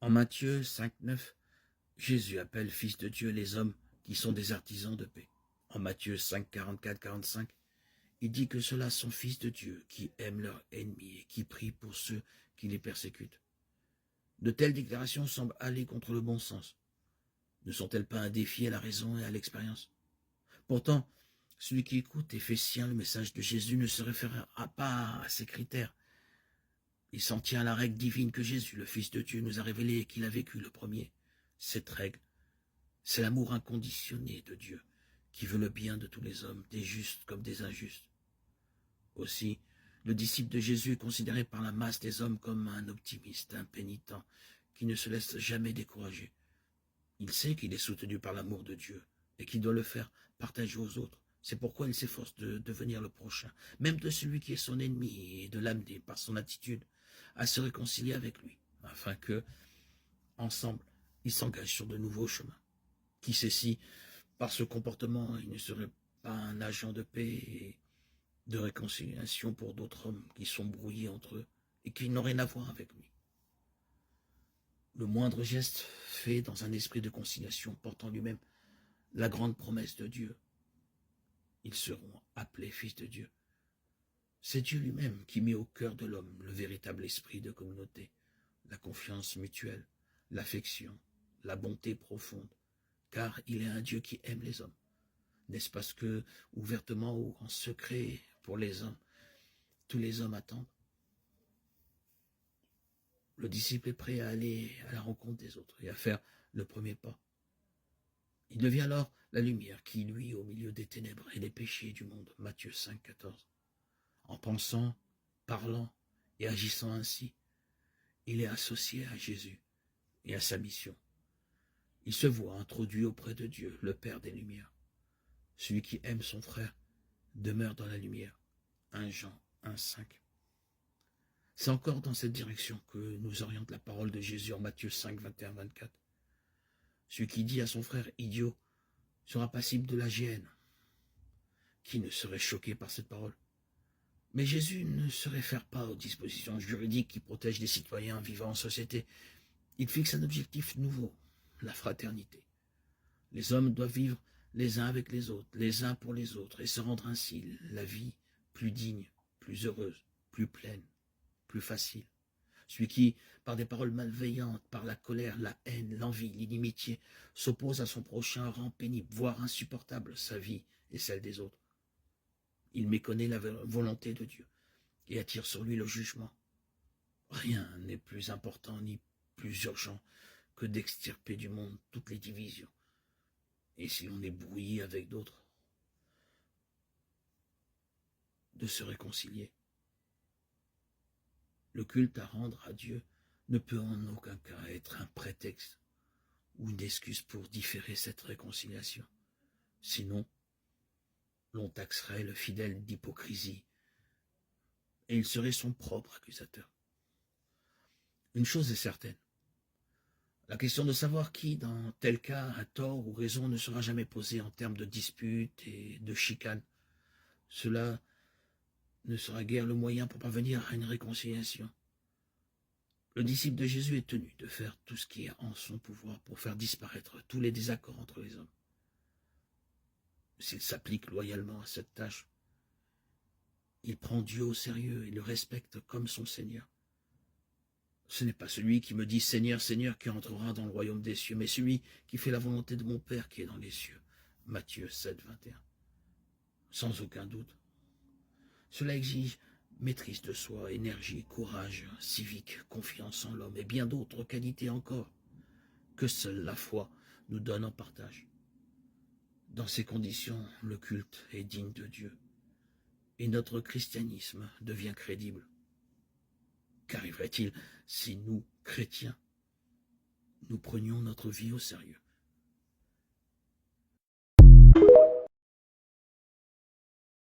En Matthieu 5,9, Jésus appelle fils de Dieu les hommes qui sont des artisans de paix. En Matthieu 5, 44-45, il dit que ceux-là sont fils de Dieu, qui aiment leurs ennemis et qui prient pour ceux qui les persécutent. De telles déclarations semblent aller contre le bon sens. Ne sont-elles pas un défi à la raison et à l'expérience? Pourtant, celui qui écoute et fait sien le message de Jésus ne se référera pas à ces critères. Il s'en tient à la règle divine que Jésus, le Fils de Dieu, nous a révélée et qu'il a vécu le premier. Cette règle, c'est l'amour inconditionné de Dieu, qui veut le bien de tous les hommes, des justes comme des injustes. Aussi, le disciple de Jésus est considéré par la masse des hommes comme un optimiste, un pénitent, qui ne se laisse jamais décourager. Il sait qu'il est soutenu par l'amour de Dieu et qu'il doit le faire partager aux autres. C'est pourquoi il s'efforce de devenir le prochain, même de celui qui est son ennemi, et de l'amener par son attitude à se réconcilier avec lui, afin que, ensemble, ils s'engagent sur de nouveaux chemins. Qui sait si, par ce comportement, il ne serait pas un agent de paix et de réconciliation pour d'autres hommes qui sont brouillés entre eux et qui n'ont rien à voir avec lui. Le moindre geste fait dans un esprit de conciliation portant lui-même la grande promesse de Dieu. Ils seront appelés fils de Dieu. C'est Dieu lui-même qui met au cœur de l'homme le véritable esprit de communauté, la confiance mutuelle, l'affection, la bonté profonde, car il est un Dieu qui aime les hommes. N'est-ce pas ce que, ouvertement ou en secret pour les hommes, tous les hommes attendent? Le disciple est prêt à aller à la rencontre des autres et à faire le premier pas. Il devient alors la lumière qui luit au milieu des ténèbres et des péchés du monde. Matthieu 5, 14. En pensant, parlant et agissant ainsi, il est associé à Jésus et à sa mission. Il se voit introduit auprès de Dieu, le Père des Lumières. Celui qui aime son frère demeure dans la lumière. 1 Jean 1, 5. C'est encore dans cette direction que nous oriente la parole de Jésus en Matthieu 5, 21, 24. Celui qui dit à son frère idiot sera passible de la géhenne. Qui ne serait choqué par cette parole? Mais Jésus ne se réfère pas aux dispositions juridiques qui protègent les citoyens vivant en société. Il fixe un objectif nouveau, la fraternité. Les hommes doivent vivre les uns avec les autres, les uns pour les autres, et se rendre ainsi la vie plus digne, plus heureuse, plus pleine, plus facile. Celui qui, par des paroles malveillantes, par la colère, la haine, l'envie, l'inimitié, s'oppose à son prochain rend pénible, voire insupportable, sa vie et celle des autres. Il méconnaît la volonté de Dieu et attire sur lui le jugement. Rien n'est plus important ni plus urgent que d'extirper du monde toutes les divisions. Et si l'on est brouillé avec d'autres, de se réconcilier. Le culte à rendre à Dieu ne peut en aucun cas être un prétexte ou une excuse pour différer cette réconciliation. Sinon, l'on taxerait le fidèle d'hypocrisie et il serait son propre accusateur. Une chose est certaine, la question de savoir qui, dans tel cas, a tort ou raison ne sera jamais posée en termes de dispute et de chicane. Cela ne sera guère le moyen pour parvenir à une réconciliation. Le disciple de Jésus est tenu de faire tout ce qui est en son pouvoir pour faire disparaître tous les désaccords entre les hommes. S'il s'applique loyalement à cette tâche, il prend Dieu au sérieux et le respecte comme son Seigneur. Ce n'est pas celui qui me dit « Seigneur, Seigneur » qui entrera dans le royaume des cieux, mais celui qui fait la volonté de mon Père qui est dans les cieux. Matthieu 7, 21. Sans aucun doute. Cela exige maîtrise de soi, énergie, courage civique, confiance en l'homme et bien d'autres qualités encore que seule la foi nous donne en partage. Dans ces conditions, le culte est digne de Dieu et notre christianisme devient crédible. Qu'arriverait-il si nous, chrétiens, nous prenions notre vie au sérieux?